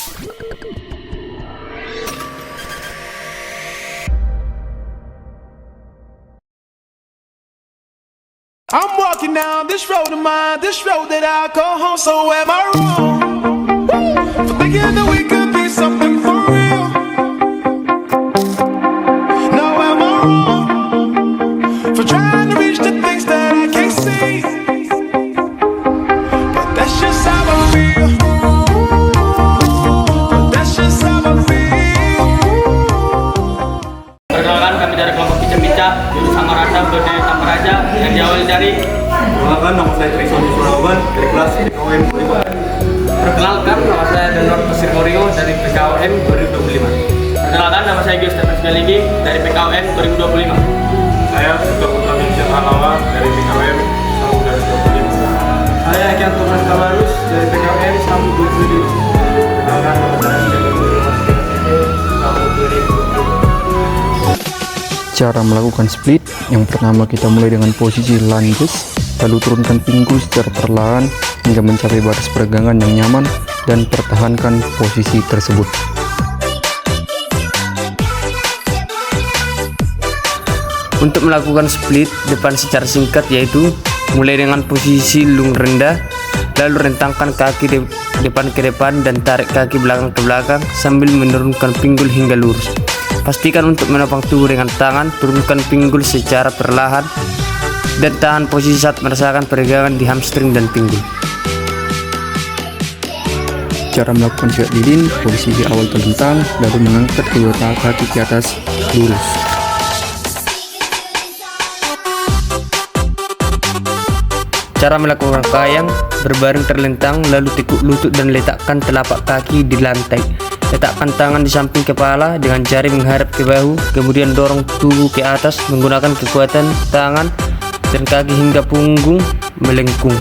I'm walking down this road of mine, this road that I call home. So am I wrong for thinking that we could be something for real? No, am I wrong for trying to reach the things that I can't see? But that's just how I feel. But that's just how I feel. Perkenalkan, kami dari kelompok Pincah-Pincah jurusan Samarata Berdiri Tamparaja yang diawali dari. Perkenalkan, nama saya Trisoni Surawan dari kelas PKWM 2025. Perkenalkan, nama saya Denor Pesir Morio dari PKWM 2025. Perkenalkan, nama saya Gius Stefan Galigi dari PKWM 2025. Saya Dr. Putra Minsya Halawa dari PKWM 2025. Saya Kian Tuhan Kabarus dari PKWM 2025. Perkenalkan, nama saya Jalan Guru Masjid tahun 2020. Cara melakukan split, yang pertama kita mulai dengan posisi lunges, lalu turunkan pinggul secara perlahan hingga mencapai batas peregangan yang nyaman dan pertahankan posisi tersebut. Untuk melakukan split depan secara singkat, yaitu mulai dengan posisi lung rendah, lalu rentangkan kaki depan ke depan dan tarik kaki belakang ke belakang sambil menurunkan pinggul hingga lurus. Pastikan untuk menopang tubuh dengan tangan, turunkan pinggul secara perlahan dan tahan posisi saat merasakan peregangan di hamstring dan pinggul. Cara melakukan sikat lilin, posisi di awal terlentang, lalu mengangkat kedua kaki ke atas lurus. Cara melakukan kayang, berbaring terlentang, lalu tekuk lutut dan letakkan telapak kaki di lantai. Letakkan tangan di samping kepala dengan jari menghadap ke bahu, kemudian dorong tubuh ke atas menggunakan kekuatan tangan dan kaki hingga punggung melengkung.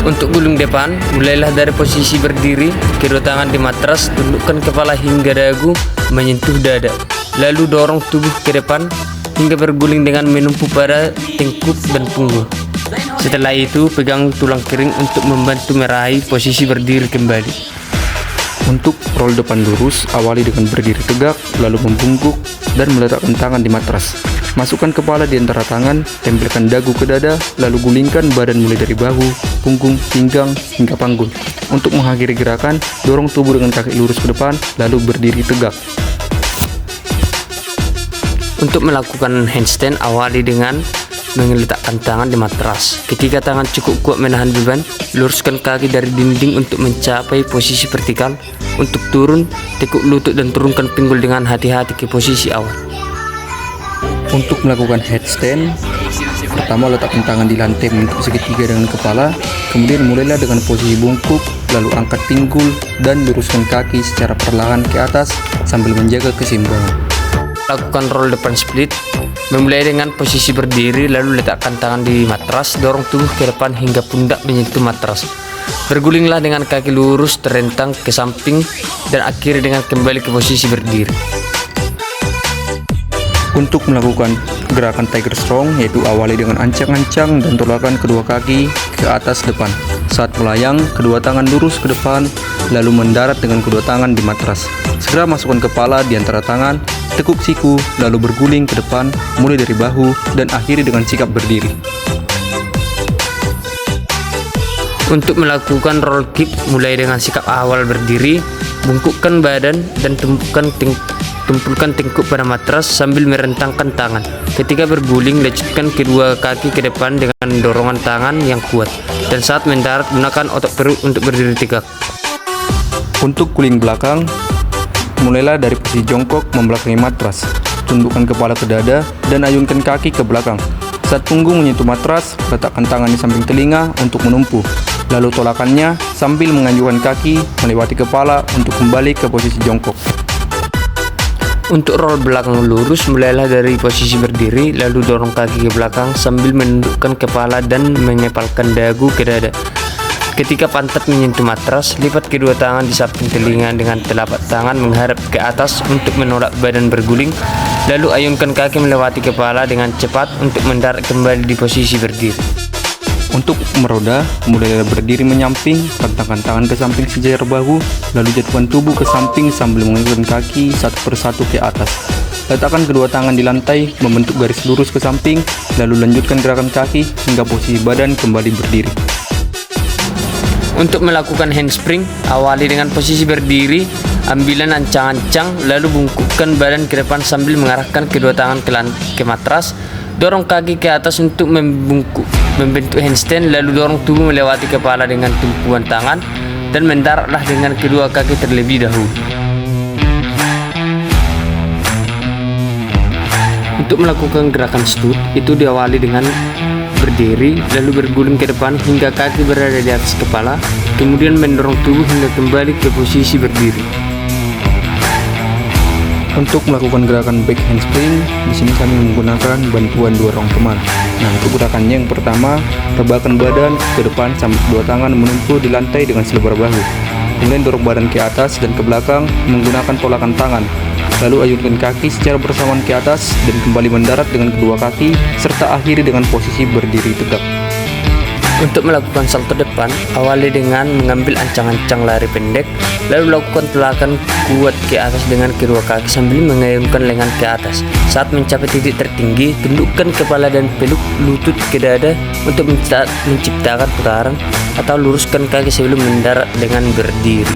Untuk gulung depan, mulailah dari posisi berdiri, kedua tangan di matras, tundukkan kepala hingga dagu menyentuh dada, lalu dorong tubuh ke depan hingga berguling dengan menumpu pada tengkuk dan punggung. Setelah itu, pegang tulang kering untuk membantu meraih posisi berdiri kembali. Untuk roll depan lurus, awali dengan berdiri tegak, lalu membungkuk dan meletakkan tangan di matras. Masukkan kepala di antara tangan, tempelkan dagu ke dada, lalu gulingkan badan mulai dari bahu, punggung, pinggang, hingga panggul. Untuk mengakhiri gerakan, dorong tubuh dengan kaki lurus ke depan, lalu berdiri tegak. Untuk melakukan handstand, awali dengan meletakkan tangan di matras. Ketika tangan cukup kuat menahan beban, luruskan kaki dari dinding untuk mencapai posisi vertikal. Untuk turun, tekuk lutut dan turunkan pinggul dengan hati-hati ke posisi awal. Untuk melakukan headstand, pertama letakkan tangan di lantai membentuk segitiga dengan kepala, kemudian mulailah dengan posisi bungkuk, lalu angkat pinggul dan luruskan kaki secara perlahan ke atas sambil menjaga keseimbangan. Lakukan roll depan split, memulai dengan posisi berdiri, lalu letakkan tangan di matras, dorong tubuh ke depan hingga pundak menyentuh matras. Bergulinglah dengan kaki lurus terentang ke samping dan akhiri dengan kembali ke posisi berdiri. Untuk melakukan gerakan Tiger Strong, yaitu awali dengan ancang-ancang dan tolakkan kedua kaki ke atas depan. Saat melayang, kedua tangan lurus ke depan, lalu mendarat dengan kedua tangan di matras. Segera masukkan kepala di antara tangan, tekuk siku, lalu berguling ke depan, mulai dari bahu, dan akhiri dengan sikap berdiri. Untuk melakukan roll kick, mulai dengan sikap awal berdiri, bungkukkan badan dan tumpulkan tengkuk pada matras sambil merentangkan tangan. Ketika berguling, lecutkan kedua kaki ke depan dengan dorongan tangan yang kuat. Dan saat mendarat, gunakan otot perut untuk berdiri tegak. Untuk guling belakang, mulailah dari posisi jongkok membelakangi matras. Tundukkan kepala ke dada dan ayunkan kaki ke belakang. Saat punggung menyentuh matras, letakkan tangan di samping telinga untuk menumpu. Lalu tolakannya sambil menganjurkan kaki melewati kepala untuk kembali ke posisi jongkok. Untuk roll belakang lurus, mulailah dari posisi berdiri, lalu dorong kaki ke belakang sambil menundukkan kepala dan mengepalkan dagu ke dada. Ketika pantat menyentuh matras, lipat kedua tangan di samping telinga dengan telapak tangan menghadap ke atas untuk menolak badan berguling, lalu ayunkan kaki melewati kepala dengan cepat untuk mendarat kembali di posisi berdiri. Untuk meroda, mulailah berdiri menyamping, rentangkan tangan ke samping sejajar bahu, lalu jatuhkan tubuh ke samping sambil mengayunkan kaki satu persatu ke atas. Letakkan kedua tangan di lantai, membentuk garis lurus ke samping, lalu lanjutkan gerakan kaki hingga posisi badan kembali berdiri. Untuk melakukan handspring, awali dengan posisi berdiri, ambilan ancang-ancang, lalu bungkukkan badan ke depan sambil mengarahkan kedua tangan ke matras. Dorong kaki ke atas untuk membentuk handstand, lalu dorong tubuh melewati kepala dengan tumpuan tangan dan mendaratlah dengan kedua kaki terlebih dahulu. Untuk melakukan gerakan stud, itu diawali dengan berdiri, lalu berguling ke depan hingga kaki berada di atas kepala, kemudian mendorong tubuh hingga kembali ke posisi berdiri. Untuk melakukan gerakan back handspring, di sini kami menggunakan bantuan dua orang teman. Nah, untuk gerakannya yang pertama, rebahkan badan ke depan sambil kedua tangan menumpul di lantai dengan selebar bahu. Kemudian dorong badan ke atas dan ke belakang menggunakan tolakan tangan. Lalu ayunkan kaki secara bersamaan ke atas dan kembali mendarat dengan kedua kaki, serta akhiri dengan posisi berdiri tegak. Untuk melakukan salto depan, awali dengan mengambil ancang-ancang lari pendek, lalu lakukan telakan kuat ke atas dengan kedua kaki sambil mengayunkan lengan ke atas. Saat mencapai titik tertinggi, tundukkan kepala dan peluk lutut ke dada untuk menciptakan putaran, atau luruskan kaki sebelum mendarat dengan berdiri.